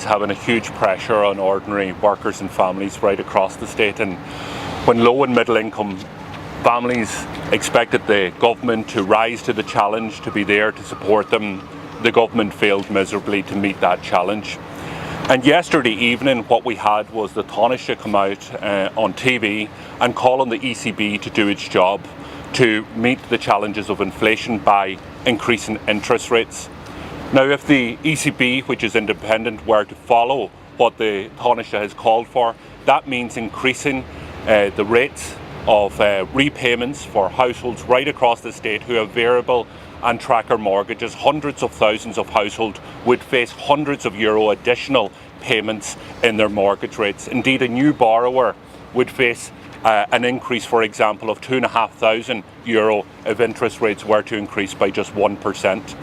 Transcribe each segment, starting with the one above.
having a huge pressure on ordinary workers and families right across the state. And when low and middle income families expected the government to rise to the challenge, to be there to support them, the government failed miserably to meet that challenge. And yesterday evening what we had was the Tánaiste come out on TV and call on the ECB to do its job to meet the challenges of inflation by increasing interest rates. Now, if the ECB, which is independent, were to follow what the Tánaiste has called for, that means increasing the rates of repayments for households right across the state who have variable and tracker mortgages. Hundreds of thousands of households would face hundreds of euro additional payments in their mortgage rates. Indeed, a new borrower would face an increase, for example, of €2,500 if interest rates were to increase by just 1%.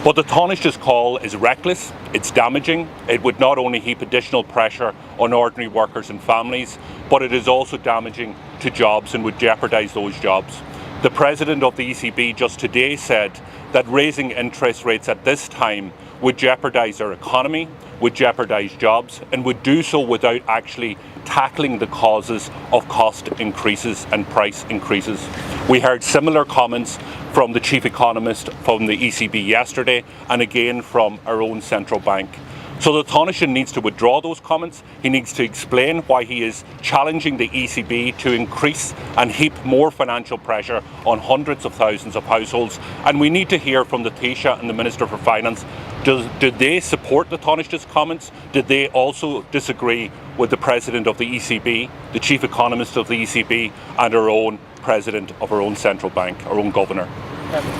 But the Tánaiste's call is reckless, it's damaging. It would not only heap additional pressure on ordinary workers and families, but it is also damaging to jobs and would jeopardise those jobs. The President of the ECB just today said that raising interest rates at this time would jeopardise our economy, would jeopardise jobs, and would do so without actually tackling the causes of cost increases and price increases. We heard similar comments from the chief economist from the ECB yesterday, and again from our own central bank. So the Tánaiste needs to withdraw those comments. He needs to explain why he is challenging the ECB to increase and heap more financial pressure on hundreds of thousands of households. And we need to hear from the Taoiseach and the Minister for Finance. Did they support the Tánaiste's comments? Did they also disagree with the President of the ECB, the Chief Economist of the ECB, and our own President of our own central bank, our own Governor?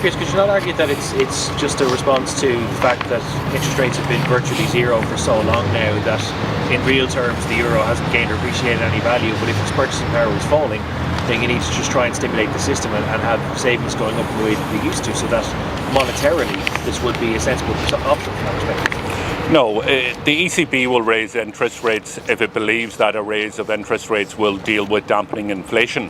Pearse, could you not argue that it's just a response to the fact that interest rates have been virtually zero for so long now that in real terms the euro hasn't gained or appreciated any value, but if its purchasing power was falling, then you need to just try and stimulate the system and have savings going up the way that they used to, so that monetarily this would be a sensible option from that perspective? No, the ECB will raise interest rates if it believes that a raise of interest rates will deal with dampening inflation.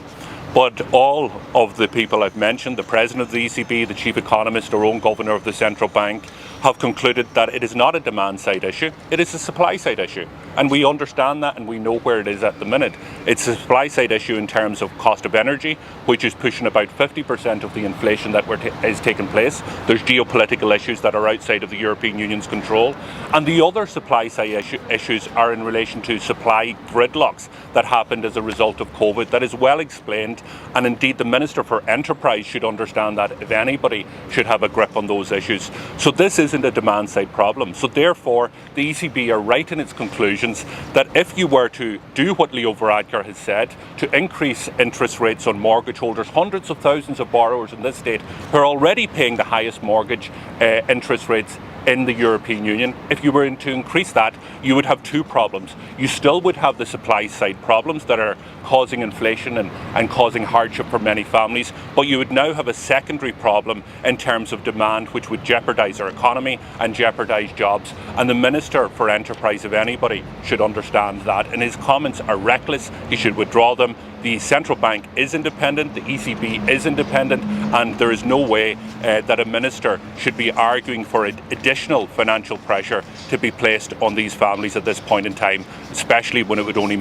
But all of the people I've mentioned, the President of the ECB, the Chief Economist, our own Governor of the Central Bank, have concluded that it is not a demand-side issue, it is a supply-side issue. And we understand that and we know where it is at the minute. It's a supply-side issue in terms of cost of energy, which is pushing about 50% of the inflation that is taking place. There's geopolitical issues that are outside of the European Union's control. And the other supply-side issues are in relation to supply gridlocks that happened as a result of COVID. That is well explained. And indeed, the Minister for Enterprise should understand that if anybody should have a grip on those issues. So this isn't a demand-side problem. So therefore, the ECB are right in its conclusions that if you were to do what Leo Varadkar has said, to increase interest rates on mortgage holders, hundreds of thousands of borrowers in this state who are already paying the highest mortgage interest rates in the European Union, if you were to increase that, you would have two problems. You still would have the supply side problems that are causing inflation and causing hardship for many families, but you would now have a secondary problem in terms of demand, which would jeopardise our economy and jeopardise jobs. And the Minister for Enterprise, if anybody, should understand that. And his comments are reckless. He should withdraw them. The central bank is independent, the ECB is independent, and there is no way that a minister should be arguing for additional financial pressure to be placed on these families at this point in time, especially when it would only